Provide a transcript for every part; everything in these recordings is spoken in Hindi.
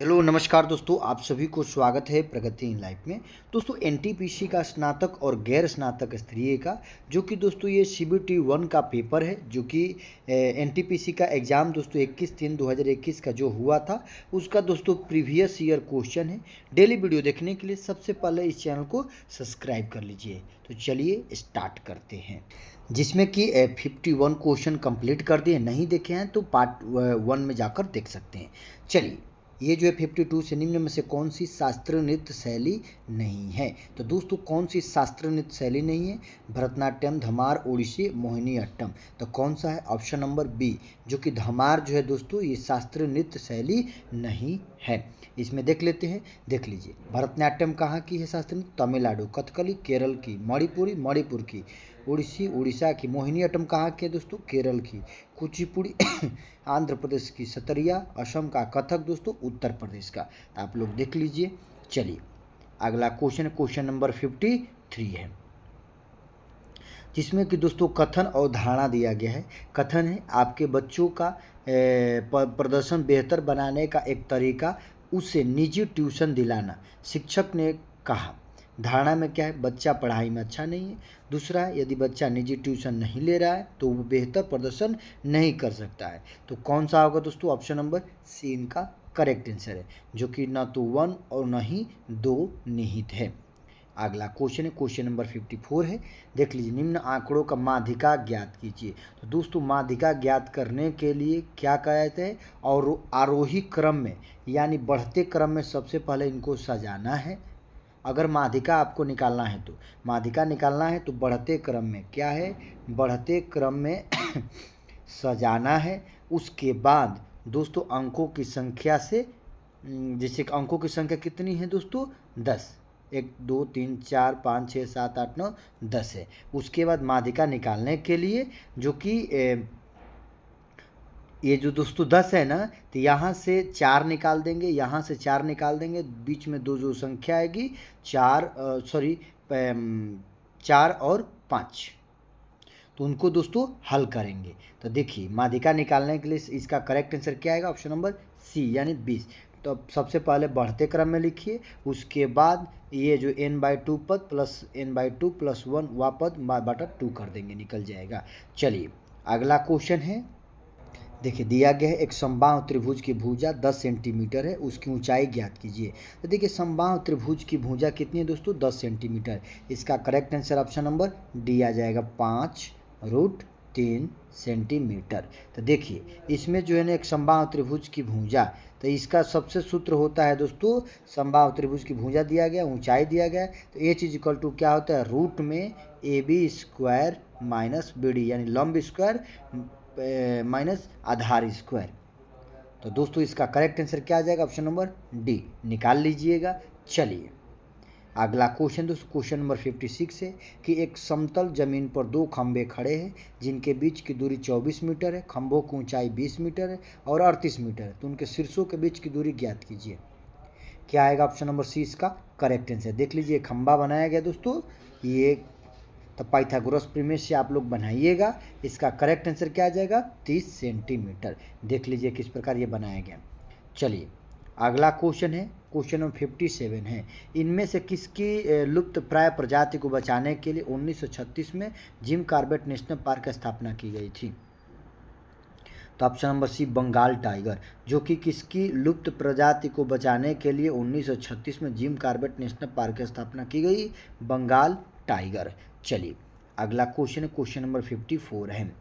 हेलो नमस्कार दोस्तों, आप सभी को स्वागत है प्रगति इन लाइफ में। दोस्तों एनटीपीसी का स्नातक और गैर स्नातक स्तरीय का जो कि दोस्तों ये सीबीटी 1 का पेपर है, जो कि एनटीपीसी का एग्ज़ाम दोस्तों 21/3/2021 का जो हुआ था उसका दोस्तों प्रीवियस ईयर क्वेश्चन है। डेली वीडियो देखने के लिए सबसे पहले इस चैनल को सब्सक्राइब कर लीजिए। तो चलिए स्टार्ट करते हैं, जिसमें कि 51 क्वेश्चन कंप्लीट कर दिए। नहीं देखे हैं तो पार्ट 1 में जाकर देख सकते हैं। चलिए, ये जो है 52 से निम्न में से कौन सी शास्त्रीय नृत्य शैली नहीं है। तो दोस्तों कौन सी शास्त्रीय नृत्य शैली नहीं है? भरतनाट्यम, धमार, ओडिसी, मोहिनी अट्टम। तो कौन सा है? ऑप्शन नंबर बी, जो कि धमार जो है दोस्तों ये शास्त्रीय नृत्य शैली नहीं है। इसमें देख लेते हैं, देख लीजिए। भरतनाट्यम कहाँ की है शास्त्रीय? तमिलनाडु। कथकली केरल की। मणिपुरी मणिपुर की। ओडिसी उड़ीसा की। मोहिनी अट्टम कहाँ की है दोस्तों? केरल की। कुचिपुड़ी आंध्र प्रदेश की। सतरिया असम का। कथक दोस्तों उत्तर प्रदेश का। तो आप लोग देख लीजिए। चलिए अगला क्वेश्चन नंबर 53 है, जिसमें कि दोस्तों कथन और धारणा दिया गया है। कथन है आपके बच्चों का प्रदर्शन बेहतर बनाने का एक तरीका उसे निजी ट्यूशन दिलाना, शिक्षक ने कहा। धारणा में क्या है? बच्चा पढ़ाई में अच्छा नहीं है। दूसरा है यदि बच्चा निजी ट्यूशन नहीं ले रहा है तो वो बेहतर प्रदर्शन नहीं कर सकता है। तो कौन सा होगा दोस्तों? ऑप्शन नंबर सी इनका करेक्ट आंसर है, जो कि न तो 1 और न ही 2 निहित है। अगला क्वेश्चन है, क्वेश्चन नंबर 54 है। देख लीजिए, निम्न आंकड़ों का माध्यिका ज्ञात कीजिए। तो दोस्तों माध्यिका ज्ञात करने के लिए क्या कहते हैं? और आरोही क्रम में यानी बढ़ते क्रम में सबसे पहले इनको सजाना है। अगर माध्यिका आपको निकालना है तो माध्यिका निकालना है तो बढ़ते क्रम में क्या है? बढ़ते क्रम में सजाना है। उसके बाद दोस्तों अंकों की संख्या से, जैसे अंकों की संख्या कितनी है दोस्तों? 10। 1 2 3 4 5 6 7 8 9 10 है। उसके बाद माध्यिका निकालने के लिए जो कि ये जो दोस्तों 10 है ना, तो यहाँ से 4 निकाल देंगे, यहाँ से 4 निकाल देंगे। बीच में दो जो संख्या आएगी 4 और 5, तो उनको दोस्तों हल करेंगे। तो देखिए माध्यिका निकालने के लिए इसका करेक्ट आंसर क्या आएगा? ऑप्शन नंबर सी यानी 20। तो अब सबसे पहले बढ़ते क्रम में लिखिए, उसके बाद ये जो n/2 पद प्लस n/2 + 1 वह पद बटा 2 कर देंगे, निकल जाएगा। चलिए अगला क्वेश्चन है, देखिए दिया गया है एक समबाहु त्रिभुज की भुजा 10 सेंटीमीटर है, उसकी ऊंचाई ज्ञात कीजिए। तो देखिए समबाहु त्रिभुज की भुजा कितनी है दोस्तों? 10 सेंटीमीटर। इसका correct answer option number D आ जाएगा, 5√3 सेंटीमीटर। तो देखिए इसमें जो है ना एक समबाहु त्रिभुज की भुजा, तो इसका सबसे सूत्र होता है दोस्तों, समबाहु त्रिभुज की भुजा दिया गया, ऊंचाई दिया गया, तो h = क्या होता है? रूट में AB² माइनस BD यानी लंब स्क्वायर माइनस आधार स्क्वायर। तो दोस्तों इसका करेक्ट आंसर क्या आ जाएगा? ऑप्शन नंबर डी, निकाल लीजिएगा। चलिए अगला क्वेश्चन दोस्तों, क्वेश्चन नंबर 56 है कि एक समतल जमीन पर 2 खंभे खड़े हैं जिनके बीच की दूरी 24 मीटर है, खंभों की ऊंचाई 20 मीटर है और 38 मीटर है, तो उनके शीर्षों के बीच की दूरी ज्ञात कीजिए। क्या आएगा? ऑप्शन नंबर सी इसका करेक्ट आंसर। देख लीजिए खंभा बनाया गया दोस्तों, ये तो पाइथागोरस प्रीमिस से आप लोग बनाइएगा। इसका करेक्ट आंसर क्या आ जाएगा? 30 सेंटीमीटर। देख लीजिए किस प्रकार ये बनाया गया। चलिए अगला क्वेश्चन है, क्वेश्चन नंबर 57 है। इनमें से किसकी लुप्त प्राय प्रजाति को बचाने के लिए 1936 में जिम कॉर्बेट नेशनल पार्क की स्थापना की गई थी? तो option number C Bengal tiger, जो कि किसकी लुप्त प्रजाति को बचाने के लिए 1936 में जिम कॉर्बेट नेशनल पार्क की स्थापना की गई? बंगाल टाइगर। चलिए अगला क्वेश्चन है, क्वेश्चन नंबर 54 है।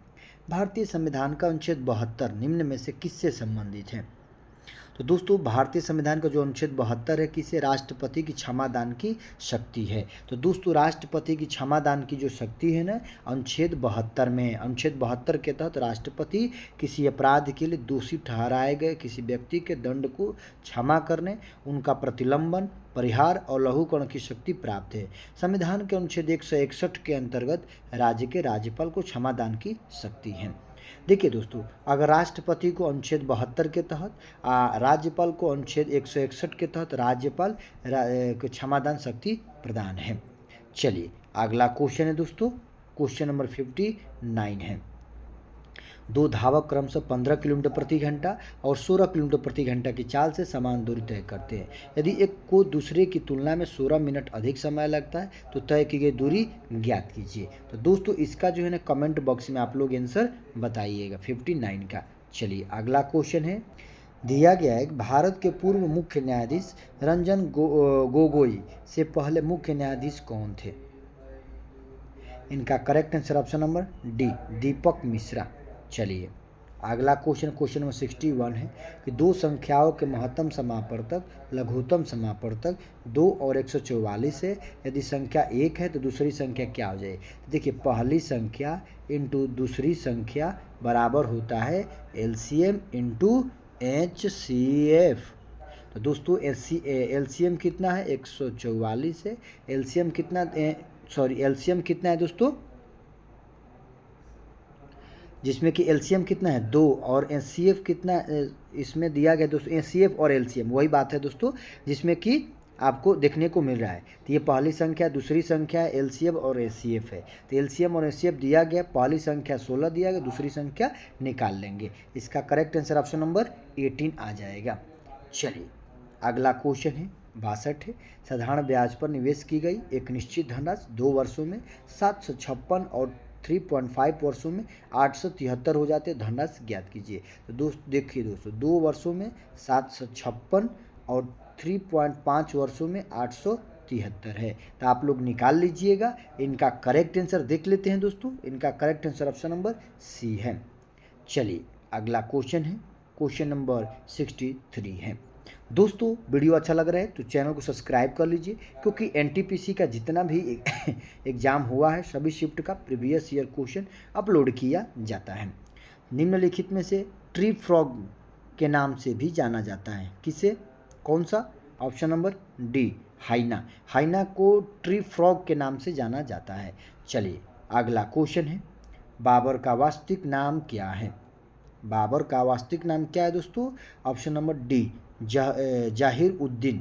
भारतीय संविधान का अनुच्छेद 72 निम्न में से किससे संबंधित है? तो दोस्तों भारतीय संविधान का जो अनुच्छेद 72 है, किसे? राष्ट्रपति की क्षमादान की शक्ति है। तो दोस्तों राष्ट्रपति की क्षमादान की जो शक्ति है ना, अनुच्छेद 72 में, अनुच्छेद 72 के तहत राष्ट्रपति किसी अपराध के लिए दोषी ठहराए गए किसी व्यक्ति के दंड को क्षमा करने, उनका प्रतिलंबन, परिहार और लघुकरण की शक्ति प्राप्त है। संविधान के अनुच्छेद 161 के अंतर्गत राज्य के राज्यपाल को क्षमादान की शक्ति है। देखिए दोस्तों, अगर राष्ट्रपति को अनुच्छेद 72 के तहत, राज्यपाल को अनुच्छेद 161 के तहत राज्यपाल को क्षमादान शक्ति प्रदान है। चलिए अगला क्वेश्चन है दोस्तों, क्वेश्चन नंबर 59 है। दो धावक क्रमशः 15 किलोमीटर प्रति घंटा और 16 किलोमीटर प्रति घंटा की चाल से समान दूरी तय करते हैं। यदि एक को दूसरे की तुलना में 16 मिनट अधिक समय लगता है तो तय की गई दूरी ज्ञात कीजिए। तो दोस्तों इसका जो है ना कमेंट बॉक्स में आप लोग आंसर बताइएगा 59 का। चलिए अगला क्वेश्चन है, दिया गया है भारत के पूर्व मुख्य न्यायाधीश रंजन गोगोई से पहले मुख्य न्यायाधीश कौन थे? इनका correct answer option number D, Deepak Mishra. चलिए अगला क्वेश्चन नंबर 61 है कि दो संख्याओं के महत्तम समापवर्तक लघुत्तम समापवर्तक 2 और 144 है। यदि संख्या 1 है तो दूसरी संख्या क्या हो जाए? देखिए पहली संख्या इंटू दूसरी संख्या बराबर होता है LCM इंटू HCF। तो दोस्तों LCM कितना है? 144 है। LCM कितना है दोस्तों? जिसमें कि LCM कितना है 2 और HCF कितना इसमें दिया गया दोस्तों, HCF और LCM वही बात है दोस्तों जिसमें कि आपको देखने को मिल रहा है। तो ये पहली संख्या दूसरी संख्या है, LCM और HCF है। तो LCM और HCF दिया गया, पहली संख्या 16 दिया गया, दूसरी संख्या निकाल लेंगे। इसका करेक्ट आंसर ऑप्शन नंबर 18 आ जाएगा। चलिए अगला क्वेश्चन है 62 है, साधारण ब्याज पर निवेश की गई एक निश्चित धनराशि 2 वर्षों में 756 और 3.5 वर्षों में 873 हो जाते हैं, धनराशि ज्ञात कीजिए। तो देखिए दोस्तों 2 वर्षों में 756 और 3.5 वर्षों में 873 है। तो आप लोग निकाल लीजिएगा। इनका करेक्ट आंसर देख लेते हैं दोस्तों। इनका correct answer option number C है। चलिए अगला क्वेश्चन है, क्वेश्चन नंबर 63 है। दोस्तों वीडियो अच्छा लग रहा है तो चैनल को सब्सक्राइब कर लीजिए, क्योंकि NTPC का जितना भी एग्ज़ाम हुआ है सभी शिफ्ट का प्रीवियस ईयर क्वेश्चन अपलोड किया जाता है। निम्नलिखित में से ट्री फ्रॉग के नाम से भी जाना जाता है किसे? कौन सा? Option number D, hyena. Hyena को ट्री फ्रॉग के नाम से जाना जाता है। चलिए अगला क्वेश्चन है, बाबर का वास्तविक नाम क्या है? बाबर का वास्तविक नाम क्या है दोस्तों? ऑप्शन नंबर डी, जाहिर उद्दीन।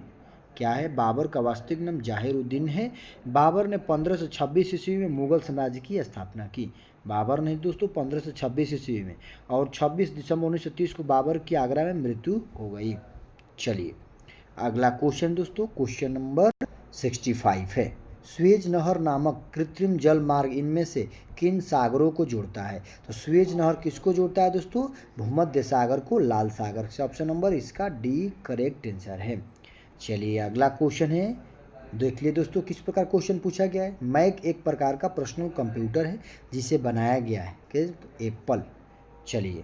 क्या है? बाबर का वास्तविक नाम जाहिर उद्दीन है। बाबर ने 1526 ईस्वी में मुगल साम्राज्य की स्थापना की। बाबर ने दोस्तों 1526 ईस्वी में, और 26 दिसंबर 1930 को बाबर की आगरा में मृत्यु हो गई। चलिए अगला क्वेश्चन दोस्तों, क्वेश्चन नंबर 65 है। स्वेज नहर नामक कृत्रिम जल मार्ग इनमें से किन सागरों को जोड़ता है? तो स्वेज नहर किसको जोड़ता है दोस्तों? भूमध्य सागर को लाल सागर से। ऑप्शन नंबर इसका डी करेक्ट आंसर है। चलिए अगला क्वेश्चन है, देख लिए दोस्तों किस प्रकार क्वेश्चन पूछा गया है। मैक एक प्रकार का पर्सनल कंप्यूटर है जिसे बनाया गया है कि एप्पल। चलिए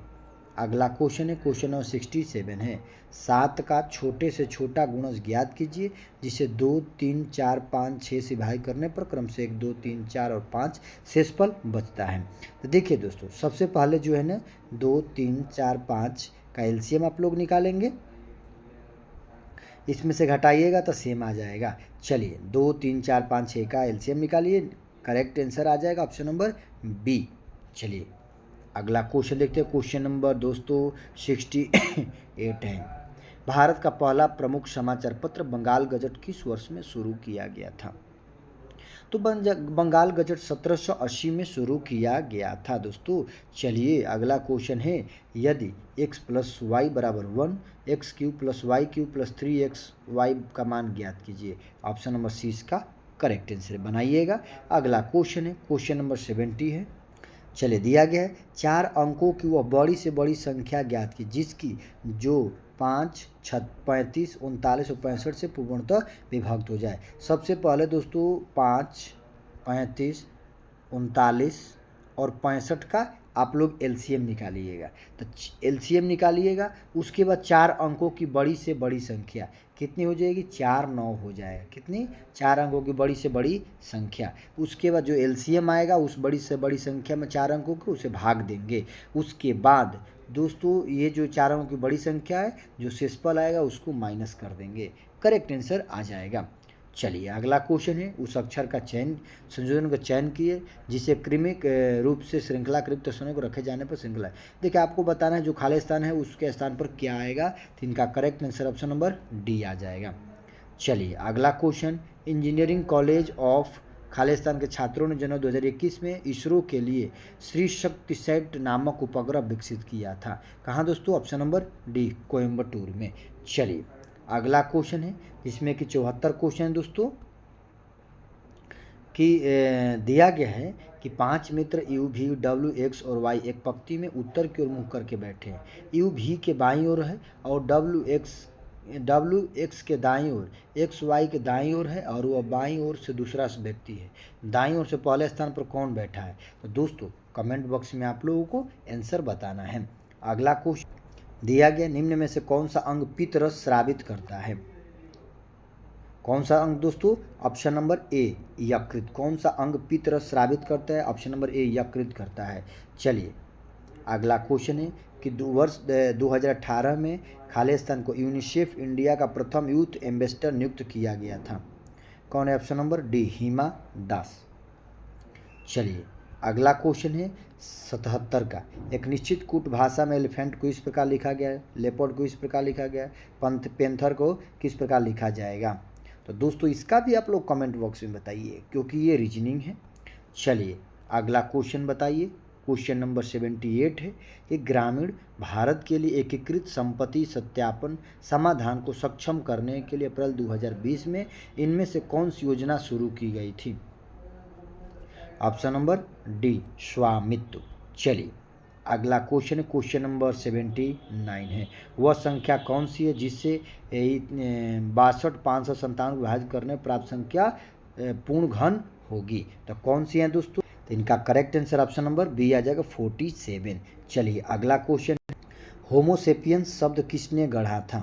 अगला क्वेश्चन है, क्वेश्चन नंबर 67 है। 7 का छोटे से छोटा गुणज ज्ञात कीजिए जिसे 2, 3, 4, 5, 6 से भाग करने पर क्रम से 1, 2, 3, 4 और 5 शेषफल बचता है। तो देखिए दोस्तों सबसे पहले जो है ना 2, 3, 4, 5 का एलसीएम आप लोग निकालेंगे, इसमें से घटाइएगा तो सेम आ जाएगा। चलिए 2, 3, 4, 5, 6 का एलसीएम निकालिए, करेक्ट आंसर आ जाएगा ऑप्शन नंबर बी। चलिए अगला क्वेश्चन देखते हैं, क्वेश्चन नंबर दोस्तों 68 है। भारत का पहला प्रमुख समाचार पत्र बंगाल गजट किस वर्ष में शुरू किया गया था? तो बंगाल गजट 1780 में शुरू किया गया था दोस्तों। चलिए अगला क्वेश्चन है, यदि x + y = 1, x³ + y³ + 3xy का मान ज्ञात कीजिए। ऑप्शन नंबर सी इसका करेक्ट आंसर बनाइएगा। अगला क्वेश्चन है, क्वेश्चन नंबर 70 है। चलिए दिया गया है 4 अंकों की वह बड़ी से बड़ी संख्या ज्ञात की जिसकी जो 5, 35, 39 और 65 से पूर्णतः विभक्त हो जाए। सबसे पहले दोस्तों 5, 35, 39 और 65 का आप लोग एलसीएम निकालिएगा। तो एलसीएम निकालिएगा, उसके बाद 4 अंकों की बड़ी से बड़ी संख्या कितनी हो जाएगी? 4, 9 हो जाएगा। कितनी? 4 अंकों की बड़ी से बड़ी संख्या। उसके बाद जो एलसीएम आएगा उस बड़ी से बड़ी संख्या में 4 अंकों को उसे भाग देंगे। उसके बाद दोस्तों ये जो 4 अंकों की बड़ी संख्या है जो शेषफल आएगा उसको माइनस कर देंगे, करेक्ट आंसर आ जाएगा। चलिए अगला क्वेश्चन है, उस अक्षर का चयन संयोजन का चयन किए जिसे क्रमिक रूप से श्रृंखलाकृत स्थानों को रखे जाने पर श्रृंखला है। देखिए आपको बताना है जो खाली स्थान है उसके स्थान पर क्या आएगा, तो इनका correct answer option number D आ जाएगा। चलिए अगला question, engineering college of Khalistan के छात्रों ने जनवरी 2021 में इसरो के लिए श्री शक्ति सैट नामक उपग्रह विकसित किया था। कहाँ दोस्तों? ऑप्शन नंबर डी, कोयम्बटूर में। चलिए अगला क्वेश्चन है, जिसमें कि 74 क्वेश्चन है दोस्तों, कि दिया गया है कि 5 मित्र यू वी डब्ल्यू एक्स और वाई एक पंक्ति में उत्तर की ओर मुँह करके बैठे हैं। यू वी के बाईं ओर है और डब्ल्यू एक्स के दाईं ओर, एक्स वाई के दाईं ओर है, और वह बाईं ओर से दूसरा व्यक्ति है। दाईं ओर से पहले स्थान पर कौन बैठा है? तो दोस्तों कमेंट बॉक्स में आप लोगों को आंसर बताना है। अगला क्वेश्चन दिया गया, निम्न में से कौन सा अंग पित्त रस स्रावित करता है? कौन सा अंग दोस्तों? ऑप्शन नंबर ए, यकृत। कौन सा अंग पित्त रस स्रावित करता है? ऑप्शन नंबर ए, यकृत करता है। चलिए अगला क्वेश्चन है कि वर्ष 2018 में खालिस्तान को यूनिसेफ इंडिया का प्रथम यूथ एम्बेसडर नियुक्त किया गया था। कौन है? Option number D, Hima Das. चलिए अगला क्वेश्चन है 77 का, एक निश्चित कूट भाषा में एलिफेंट को इस प्रकार लिखा गया है, लेपर्ड को इस प्रकार लिखा गया है, पैंथर को किस प्रकार लिखा जाएगा? तो दोस्तों इसका भी आप लोग कमेंट बॉक्स में बताइए, क्योंकि ये रीजनिंग है। चलिए अगला क्वेश्चन बताइए, क्वेश्चन नंबर 78 है, एक ग्रामीण भारत के लिए एकीकृत संपत्ति सत्यापन समाधान को सक्षम करने के लिए अप्रैल 2020 में इनमें से कौन सी योजना शुरू की गई थी? ऑप्शन नंबर डी, स्वामित्व। चलिए अगला क्वेश्चन है, क्वेश्चन नंबर 79 है, वह संख्या कौन सी है जिससे 62,597 विभाजित करने प्राप्त संख्या पूर्ण घन होगी? तो कौन सी है दोस्तों? तो इनका correct answer option number B आ जाएगा, 47। चलिए अगला क्वेश्चन, होमोसेपियंस शब्द किसने गढ़ा था?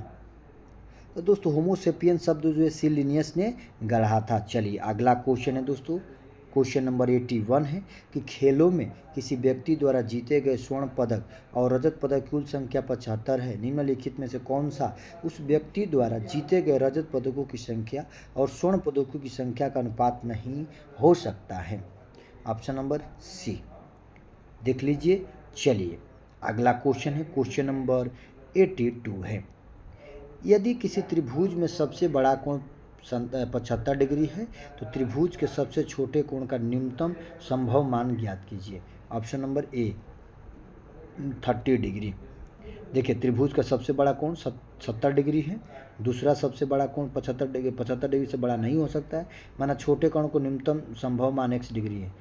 तो दोस्तों होमोसेपियंस शब्द जो है सी लिनियस ने गढ़ा था। चलिए अगला क्वेश्चन है दोस्तों, क्वेश्चन नंबर 81 है कि खेलों में किसी व्यक्ति द्वारा जीते गए स्वर्ण पदक और रजत पदक की कुल संख्या 75 है। निम्नलिखित में से कौन सा उस व्यक्ति द्वारा जीते गए रजत पदकों की संख्या और स्वर्ण पदकों की संख्या का अनुपात नहीं हो सकता है? ऑप्शन नंबर सी, देख लीजिए। चलिए अगला क्वेश्चन है, क्वेश्चन नंबर 82 है, यदि किसी त्रिभुज में सबसे बड़ा कोण 75 डिग्री है तो त्रिभुज के सबसे छोटे कोण का न्यूनतम संभव मान ज्ञात कीजिए। Option number A, 30 degree. देखिए त्रिभुज का सबसे बड़ा कोण 70 डिग्री है, दूसरा सबसे बड़ा कोण 75 डिग्री से बड़ा नहीं हो सकता है, माना छोटे कोण को न्यूनतम संभव मान x डिग्री है।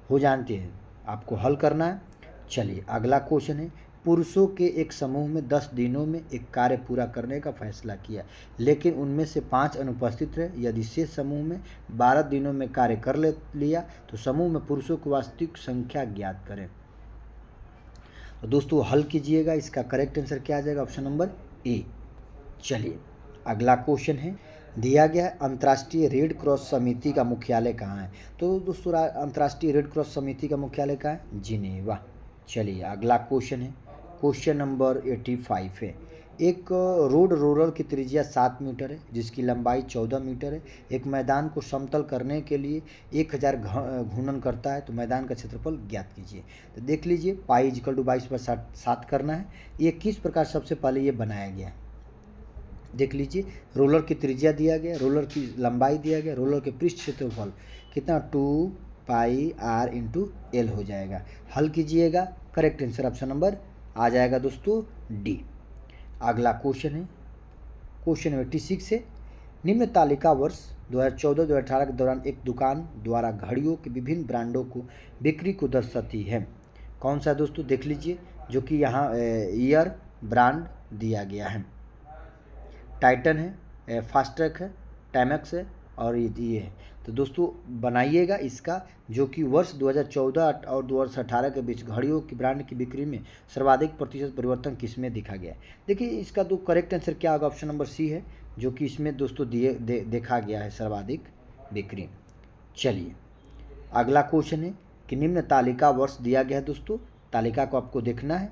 हो जानते हैं, आपको हल करना है। चलिए अगला क्वेश्चन है, पुरुषों के एक समूह में 10 दिनों में एक कार्य पूरा करने का फैसला किया, लेकिन उनमें से 5 अनुपस्थित रहे। यदि शेष समूह में 12 दिनों में कार्य कर लिया तो समूह में पुरुषों की वास्तविक संख्या ज्ञात करें। तो दोस्तों हल कीजिएगा, इसका करेक्ट आंसर क्या आ जाएगा? Option number A. चलिए अगला क्वेश्चन है, दिया गया अंतर्राष्ट्रीय रेड क्रॉस समिति का मुख्यालय कहाँ है? तो दोस्तों अंतर्राष्ट्रीय रेड क्रॉस समिति का मुख्यालय कहाँ है? जिनेवा। चलिए अगला क्वेश्चन है, क्वेश्चन नंबर 85 है, एक रोड रोलर की त्रिज्या 7 मीटर है जिसकी लंबाई 14 मीटर है, एक मैदान को समतल करने के लिए 1000 घूर्णन करता है, तो मैदान का क्षेत्रफल ज्ञात कीजिए। तो देख लीजिए पाई इक्वल टू 22/7 करना है। ये किस प्रकार सबसे पहले ये बनाया गया, देख लीजिए। रोलर की त्रिज्या दिया गया, रोलर की लंबाई दिया गया, रोलर के पृष्ठ क्षेत्रफल कितना 2 पाई r इंटू एल हो जाएगा। हल कीजिएगा, करेक्ट आंसर ऑप्शन नंबर आ जाएगा दोस्तों डी। अगला क्वेश्चन है, क्वेश्चन 86 है, निम्न तालिका वर्ष 2014-2018 के दौरान एक दुकान द्वारा घड़ियों के विभिन्न ब्रांडों को बिक्री को दर्शाती है। कौन सा दोस्तों? देख लीजिए, जो कि यहाँ ईयर ब्रांड दिया गया है, टाइटन है, फास्ट्रैक है, टाइमैक्स है और ये है। तो दोस्तों बनाइएगा इसका, जो कि वर्ष 2014 और 2018 के बीच घड़ियों की ब्रांड की बिक्री में सर्वाधिक प्रतिशत परिवर्तन किसमें दिखा गया है। देखिए इसका तो करेक्ट आंसर क्या होगा? ऑप्शन नंबर सी है, जो कि इसमें दोस्तों देखा गया है सर्वाधिक बिक्री। चलिए अगला क्वेश्चन है कि निम्न तालिका वर्ष दिया गया है दोस्तों, तालिका को आपको देखना है,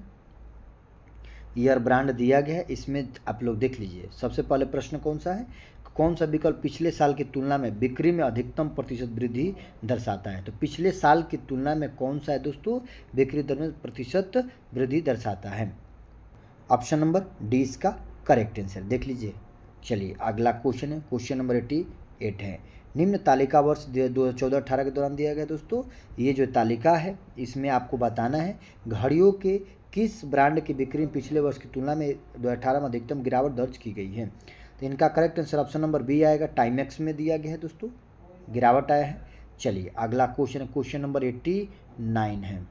ईयर ब्रांड दिया गया है, इसमें आप लोग देख लीजिए। सबसे पहले प्रश्न कौन सा है, कौन सा विकल्प पिछले साल की तुलना में बिक्री में अधिकतम प्रतिशत वृद्धि दर्शाता है? तो पिछले साल की तुलना में कौन सा है दोस्तों बिक्री दर में प्रतिशत वृद्धि दर्शाता है? ऑप्शन नंबर डी इसका करेक्ट आंसर, देख लीजिए। चलिए अगला क्वेश्चन है, क्वेश्चन नंबर 8 है। निम्न तालिका वर्ष 2014-18 के दौरान दिया गया दोस्तों। ये जो तालिका है इसमें आपको बताना है घड़ियों के किस ब्रांड की बिक्री में पिछले वर्ष की तुलना में 2018 में अधिकतम गिरावट दर्ज की गई है। तो इनका correct answer option number B आएगा, टाइमेक्स में दिया गया है दोस्तों, गिरावट आया है। चलिए अगला क्वेश्चन है, क्वेश्चन नंबर 89 है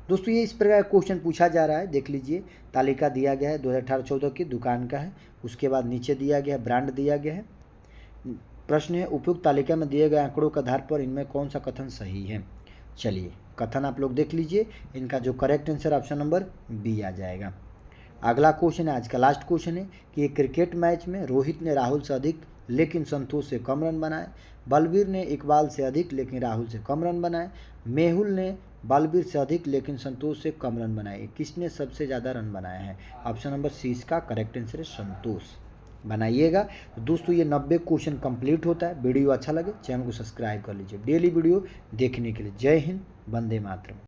दोस्तों। ये इस प्रकार क्वेश्चन पूछा जा रहा है, देख लीजिए। तालिका दिया गया है 2018-14 की दुकान का है, उसके बाद नीचे दिया गया है ब्रांड दिया गया है। प्रश्न है उपयुक्त तालिका में दिए गए आंकड़ों के आधार पर इनमें कौन सा कथन सही है। चलिए कथन आप लोग देख लीजिए, इनका जो correct answer option number B आ जाएगा। अगला क्वेश्चन है, आज का लास्ट क्वेश्चन है कि एक क्रिकेट मैच में रोहित ने राहुल से अधिक लेकिन संतोष से कम रन बनाए, बलबीर ने इकबाल से अधिक लेकिन राहुल से कम रन बनाए, मेहुल ने बलबीर से अधिक लेकिन संतोष से कम रन बनाए, किसने सबसे ज़्यादा रन बनाए हैं। ऑप्शन नंबर सी इसका करेक्ट आंसर है संतोष। बनाइएगा। तो दोस्तों ये 90 क्वेश्चन कंप्लीट होता है। वीडियो अच्छा लगे चैनल को सब्सक्राइब कर लीजिए डेली वीडियो देखने के लिए। जय हिंद, वंदे मातरम।